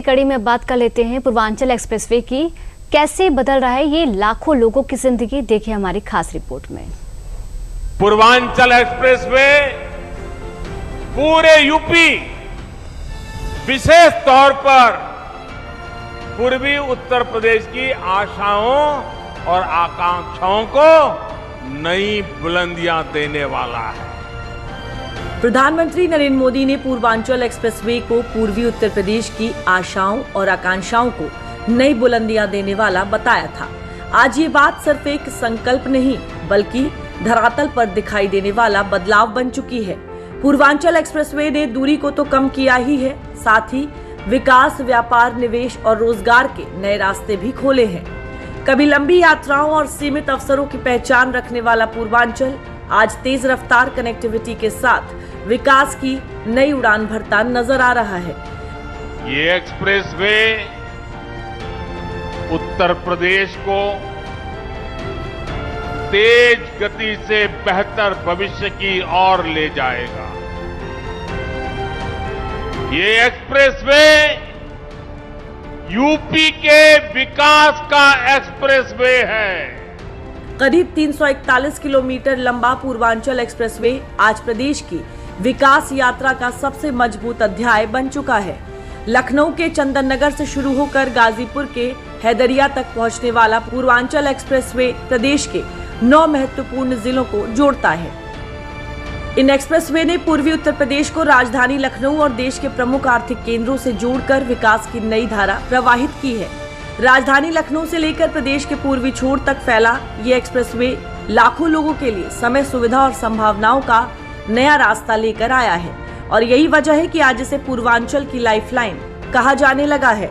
कड़ी में बात कर लेते हैं पूर्वांचल एक्सप्रेसवे की। कैसे बदल रहा है ये लाखों लोगों की जिंदगी, देखिए हमारी खास रिपोर्ट में। पूर्वांचल एक्सप्रेसवे पूरे यूपी, विशेष तौर पर पूर्वी उत्तर प्रदेश की आशाओं और आकांक्षाओं को नई बुलंदियां देने वाला है। प्रधानमंत्री नरेंद्र मोदी ने पूर्वांचल एक्सप्रेसवे को पूर्वी उत्तर प्रदेश की आशाओं और आकांक्षाओं को नई बुलंदियां देने वाला बताया था। आज ये बात सिर्फ एक संकल्प नहीं बल्कि धरातल पर दिखाई देने वाला बदलाव बन चुकी है। पूर्वांचल एक्सप्रेसवे ने दूरी को तो कम किया ही है, साथ ही विकास, व्यापार, निवेश और रोजगार के नए रास्ते भी खोले हैं। कभी लंबी यात्राओं और सीमित अवसरों की पहचान रखने वाला पूर्वांचल आज तेज रफ्तार कनेक्टिविटी के साथ विकास की नई उड़ान भरता नजर आ रहा है। ये एक्सप्रेसवे उत्तर प्रदेश को तेज गति से बेहतर भविष्य की ओर ले जाएगा। ये एक्सप्रेसवे यूपी के विकास का एक्सप्रेसवे है। करीब 341 किलोमीटर लंबा पूर्वांचल एक्सप्रेसवे आज प्रदेश की विकास यात्रा का सबसे मजबूत अध्याय बन चुका है। लखनऊ के चंदन नगर से शुरू होकर गाजीपुर के हैदरिया तक पहुंचने वाला पूर्वांचल एक्सप्रेसवे प्रदेश के 9 महत्वपूर्ण जिलों को जोड़ता है। इन एक्सप्रेसवे ने पूर्वी उत्तर प्रदेश को राजधानी लखनऊ और देश के प्रमुख आर्थिक केंद्रों से जोड़कर विकास की नई धारा प्रवाहित की है। राजधानी लखनऊ से लेकर प्रदेश के पूर्वी छोर तक फैला ये एक्सप्रेसवे लाखों लोगों के लिए समय, सुविधा और संभावनाओं का नया रास्ता लेकर आया है और यही वजह है कि आज इसे पूर्वांचल की लाइफलाइन कहा जाने लगा है।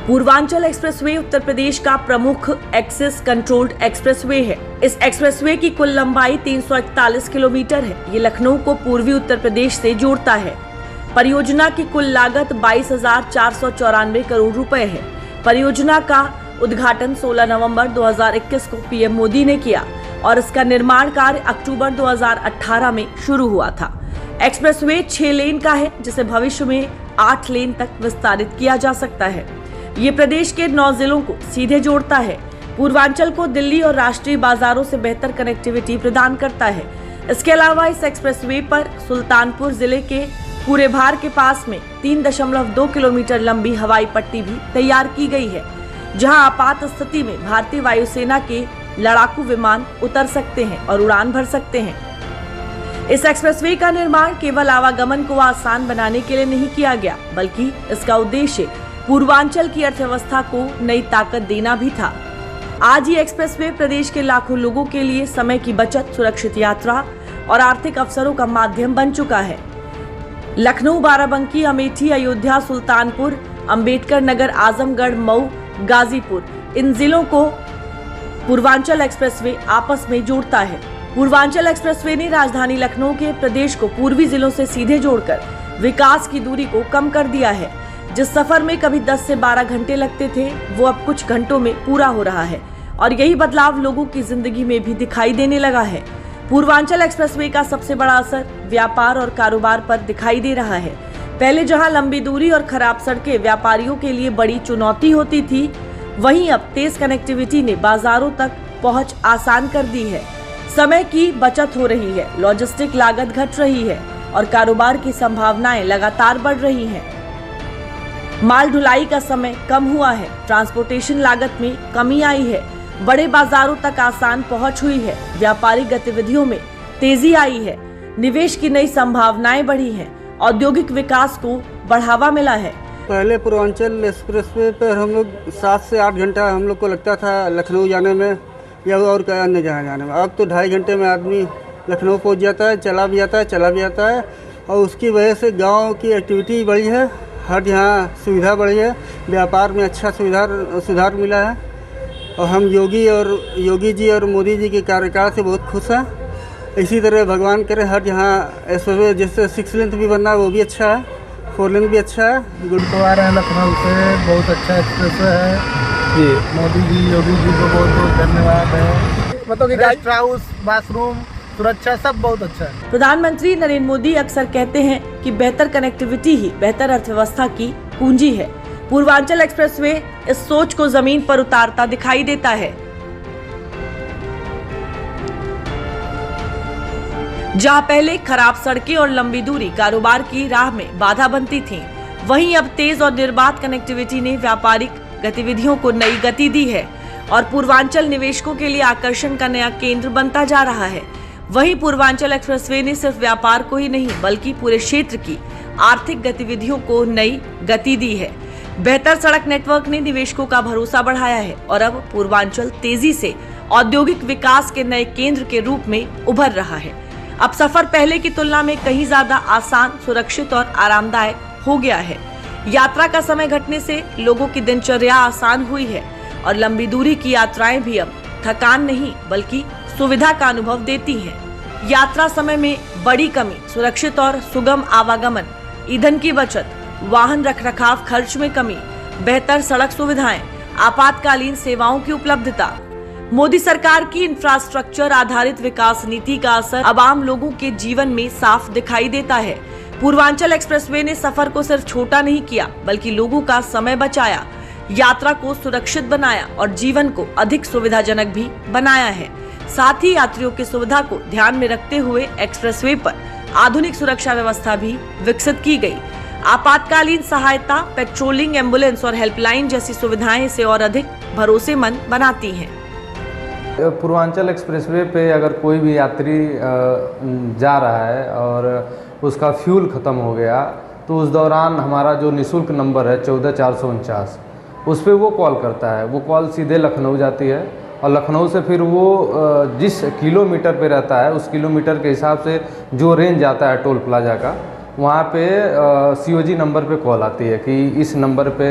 पूर्वांचल एक्सप्रेसवे उत्तर प्रदेश का प्रमुख एक्सेस कंट्रोल्ड एक्सप्रेसवे है। इस एक्सप्रेसवे की कुल लंबाई 341 किलोमीटर है। ये लखनऊ को पूर्वी उत्तर प्रदेश से जोड़ता है। परियोजना की कुल लागत 22,494 करोड़ रुपए है। परियोजना का उद्घाटन 16 नवंबर 2021 को पीएम मोदी ने किया और इसका निर्माण कार्य अक्टूबर 2018 में शुरू हुआ था। एक्सप्रेसवे 6 लेन का है जिसे भविष्य में 8 लेन तक विस्तारित किया जा सकता है। ये प्रदेश के 9 जिलों को सीधे जोड़ता है। पूर्वांचल को दिल्ली और राष्ट्रीय बाजारों से बेहतर कनेक्टिविटी प्रदान करता है। इसके अलावा इस एक्सप्रेसवे पर सुल्तानपुर जिले के पूरे भार के पास में 3.2 किलोमीटर लंबी हवाई पट्टी भी तैयार की गई है, जहां आपात स्थिति में भारतीय वायुसेना के लड़ाकू विमान उतर सकते हैं और उड़ान भर सकते हैं। इस एक्सप्रेसवे का निर्माण केवल आवागमन को आसान बनाने के लिए नहीं किया गया, बल्कि इसका उद्देश्य पूर्वांचल की अर्थव्यवस्था को नई ताकत देना भी था। आज ये एक्सप्रेसवे प्रदेश के लाखों लोगों के लिए समय की बचत, सुरक्षित यात्रा और आर्थिक अवसरों का माध्यम बन चुका है। लखनऊ, बाराबंकी, अमेठी, अयोध्या, सुल्तानपुर, अंबेडकर नगर, आजमगढ़, मऊ, गाजीपुर, इन जिलों को पूर्वांचल एक्सप्रेसवे आपस में जोड़ता है। पूर्वांचल एक्सप्रेसवे ने राजधानी लखनऊ के प्रदेश को पूर्वी जिलों से सीधे जोड़कर विकास की दूरी को कम कर दिया है। जिस सफर में कभी 10 से 12 घंटे लगते थे, वो अब कुछ घंटों में पूरा हो रहा है और यही बदलाव लोगों की जिंदगी में भी दिखाई देने लगा है। पूर्वांचल एक्सप्रेसवे का सबसे बड़ा असर व्यापार और कारोबार पर दिखाई दे रहा है। पहले जहां लंबी दूरी और खराब सड़कें व्यापारियों के लिए बड़ी चुनौती होती थी, वहीं अब तेज कनेक्टिविटी ने बाजारों तक पहुंच आसान कर दी है। समय की बचत हो रही है, लॉजिस्टिक लागत घट रही है और कारोबार की संभावनाएं लगातार बढ़ रही हैं। माल ढुलाई का समय कम हुआ है, ट्रांसपोर्टेशन लागत में कमी आई है, बड़े बाजारों तक आसान पहुंच हुई है, व्यापारिक गतिविधियों में तेजी आई है, निवेश की नई संभावनाएं बढ़ी हैं, औद्योगिक विकास को बढ़ावा मिला है। पहले पूर्वांचल एक्सप्रेसवे पर हम लोग 7 से 8 घंटा हम लोग को लगता था लखनऊ जाने में या और अन्य जगह जाने में। अब तो 2.5 घंटे में आदमी लखनऊ पहुंच जाता है, चला भी आता है और उसकी वजह से गांव की एक्टिविटी बढ़ी है, हर यहाँ सुविधा बढ़ी है, व्यापार में अच्छा सुधार मिला है और हम योगी जी और मोदी जी के कार्यकाल से बहुत खुश हैं। इसी तरह भगवान करे हर यहाँ एक्सप्रेसवे जैसे 6 लेन भी बनना है वो भी अच्छा है, 4 लेन भी अच्छा है। गुड तो आ रहे हैं लखनऊ से, बहुत अच्छा एक्सप्रेसवे है जी। मोदी जी, योगी जी को बहुत बहुत धन्यवाद है। मतलब कि गेस्ट हाउस, बाथरूम, सुरक्षा सब बहुत अच्छा है। प्रधानमंत्री नरेंद्र मोदी अक्सर कहते हैं कि बेहतर कनेक्टिविटी ही बेहतर अर्थव्यवस्था की कुंजी है। पूर्वांचल एक्सप्रेसवे इस सोच को जमीन पर उतारता दिखाई देता है। जहां पहले खराब सड़कें और लंबी दूरी कारोबार की राह में बाधा बनती थीं, वहीं अब तेज और निर्बाध कनेक्टिविटी ने व्यापारिक गतिविधियों को नई गति दी है और पूर्वांचल निवेशकों के लिए आकर्षण का नया केंद्र बनता जा रहा है। वहीं पूर्वांचल एक्सप्रेसवे ने सिर्फ व्यापार को ही नहीं बल्कि पूरे क्षेत्र की आर्थिक गतिविधियों को नई गति दी है। बेहतर सड़क नेटवर्क ने निवेशकों का भरोसा बढ़ाया है और अब पूर्वांचल तेजी से औद्योगिक विकास के नए केंद्र के रूप में उभर रहा है। अब सफर पहले की तुलना में कहीं ज्यादा आसान, सुरक्षित और आरामदायक हो गया है। यात्रा का समय घटने से लोगों की दिनचर्या आसान हुई है और लंबी दूरी की यात्राएं भी अब थकान नहीं बल्कि सुविधा का अनुभव देती हैं। यात्रा समय में बड़ी कमी, सुरक्षित और सुगम आवागमन, ईंधन की बचत, वाहन रखरखाव खर्च में कमी, बेहतर सड़क सुविधाएं, आपातकालीन सेवाओं की उपलब्धता। मोदी सरकार की इंफ्रास्ट्रक्चर आधारित विकास नीति का असर अब आम लोगों के जीवन में साफ दिखाई देता है। पूर्वांचल एक्सप्रेसवे ने सफर को सिर्फ छोटा नहीं किया बल्कि लोगों का समय बचाया, यात्रा को सुरक्षित बनाया और जीवन को अधिक सुविधाजनक भी बनाया है। साथ ही यात्रियों की सुविधा को ध्यान में रखते हुए एक्सप्रेसवे पर आधुनिक सुरक्षा व्यवस्था भी विकसित की गई। आपातकालीन सहायता, पेट्रोलिंग, एम्बुलेंस और हेल्पलाइन जैसी सुविधाएं इसे और अधिक भरोसेमंद बनाती हैं। पूर्वांचल एक्सप्रेसवे पे अगर कोई भी यात्री जा रहा है और उसका फ्यूल ख़त्म हो गया तो उस दौरान हमारा जो निःशुल्क नंबर है 14449, उस पर वो कॉल करता है। वो कॉल सीधे लखनऊ जाती है और लखनऊ से फिर वो जिस किलोमीटर पे रहता है उस किलोमीटर के हिसाब से जो रेंज आता है टोल प्लाजा का, वहाँ पे COG नंबर पे कॉल आती है कि इस नंबर पे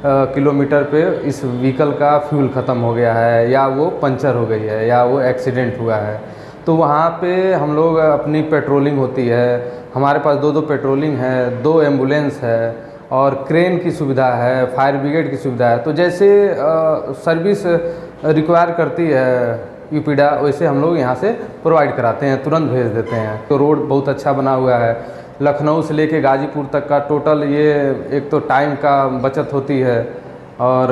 किलोमीटर पे इस व्हीकल का फ्यूल ख़त्म हो गया है या वो पंचर हो गई है या वो एक्सीडेंट हुआ है। तो वहाँ पे हम लोग अपनी पेट्रोलिंग होती है। हमारे पास 2 पेट्रोलिंग है, 2 एम्बुलेंस है और क्रेन की सुविधा है, फायर ब्रिगेड की सुविधा है। तो जैसे सर्विस रिक्वायर करती है यूपीडा, वैसे हम लोग यहाँ से प्रोवाइड कराते हैं, तुरंत भेज देते हैं। तो रोड बहुत अच्छा बना हुआ है। लखनऊ से लेके गाजीपुर तक का टोटल ये एक तो टाइम का बचत होती है और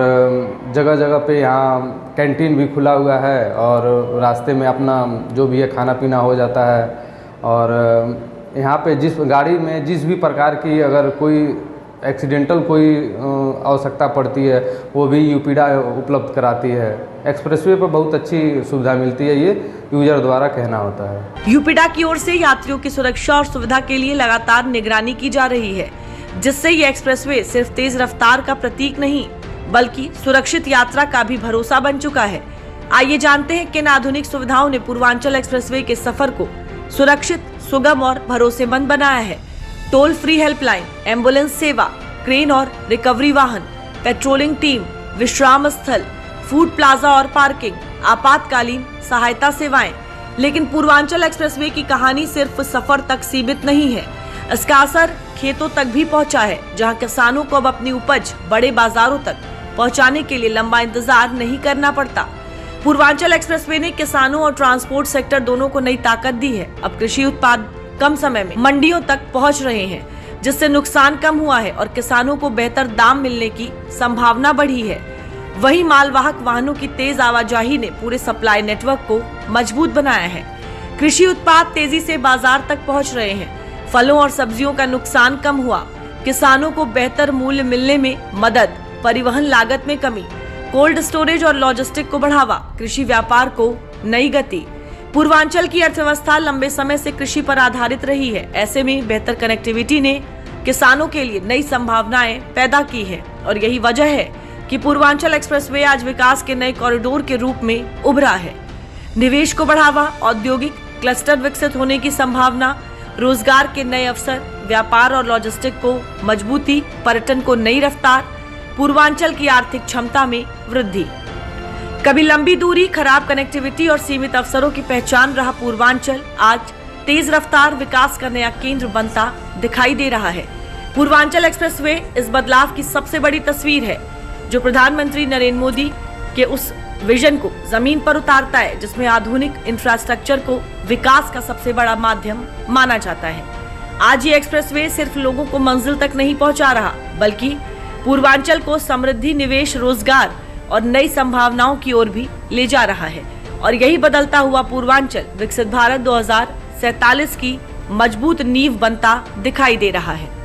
जगह जगह पे यहाँ कैंटीन भी खुला हुआ है और रास्ते में अपना जो भी है खाना पीना हो जाता है। और यहाँ पे जिस गाड़ी में जिस भी प्रकार की अगर कोई एक्सीडेंटल कोई आवश्यकता पड़ती है वो भी यूपीडा उपलब्ध कराती है। एक्सप्रेसवे पर बहुत अच्छी सुविधा मिलती है, ये यूजर द्वारा कहना होता है। यूपीडा की ओर से यात्रियों की सुरक्षा और सुविधा के लिए लगातार निगरानी की जा रही है, जिससे ये एक्सप्रेसवे सिर्फ तेज रफ्तार का प्रतीक नहीं बल्कि सुरक्षित यात्रा का भी भरोसा बन चुका है। आइए जानते हैं किन आधुनिक सुविधाओं ने पूर्वांचल एक्सप्रेसवे के सफर को सुरक्षित, सुगम और भरोसेमंद बनाया है। टोल फ्री हेल्पलाइन, एम्बुलेंस सेवा, क्रेन और रिकवरी वाहन, पेट्रोलिंग टीम, विश्राम स्थल, फूड प्लाजा और पार्किंग, आपातकालीन सहायता सेवाएं। लेकिन पूर्वांचल एक्सप्रेसवे की कहानी सिर्फ सफर तक सीमित नहीं है। इसका असर खेतों तक भी पहुंचा है, जहां किसानों को अब अपनी उपज बड़े बाजारों तक पहुंचाने के लिए लंबा इंतजार नहीं करना पड़ता। पूर्वांचल एक्सप्रेसवे ने किसानों और ट्रांसपोर्ट सेक्टर दोनों को नई ताकत दी है। अब कृषि उत्पाद कम समय में मंडियों तक पहुंच रहे हैं, जिससे नुकसान कम हुआ है और किसानों को बेहतर दाम मिलने की संभावना बढ़ी है। वहीं मालवाहक वाहनों की तेज आवाजाही ने पूरे सप्लाई नेटवर्क को मजबूत बनाया है। कृषि उत्पाद तेजी से बाजार तक पहुंच रहे हैं। फलों और सब्जियों का नुकसान कम हुआ, किसानों को बेहतर मूल्य मिलने में मदद, परिवहन लागत में कमी, कोल्ड स्टोरेज और लॉजिस्टिक को बढ़ावा, कृषि व्यापार को नई गति। पूर्वांचल की अर्थव्यवस्था लंबे समय से कृषि पर आधारित रही है। ऐसे में बेहतर कनेक्टिविटी ने किसानों के लिए नई संभावनाएं पैदा की है और यही वजह है कि पूर्वांचल एक्सप्रेसवे आज विकास के नए कॉरिडोर के रूप में उभरा है। निवेश को बढ़ावा, औद्योगिक क्लस्टर विकसित होने की संभावना, रोजगार के नए अवसर, व्यापार और लॉजिस्टिक को मजबूती, पर्यटन को नई रफ्तार, पूर्वांचल की आर्थिक क्षमता में वृद्धि। कभी लंबी दूरी, खराब कनेक्टिविटी और सीमित अवसरों की पहचान रहा पूर्वांचल आज तेज रफ्तार विकास का नया केंद्र बनता दिखाई दे रहा है। पूर्वांचल एक्सप्रेसवे इस बदलाव की सबसे बड़ी तस्वीर है, जो प्रधानमंत्री नरेंद्र मोदी के उस विजन को जमीन पर उतारता है, जिसमें आधुनिक इंफ्रास्ट्रक्चर को विकास का सबसे बड़ा माध्यम माना जाता है। आज ये एक्सप्रेसवे सिर्फ लोगों को मंजिल तक नहीं पहुंचा रहा, बल्कि पूर्वांचल को समृद्धि, निवेश, रोजगार और नई संभावनाओं की ओर भी ले जा रहा है। और यही बदलता हुआ पूर्वांचल विकसित भारत 2047 की मजबूत नींव बनता दिखाई दे रहा है।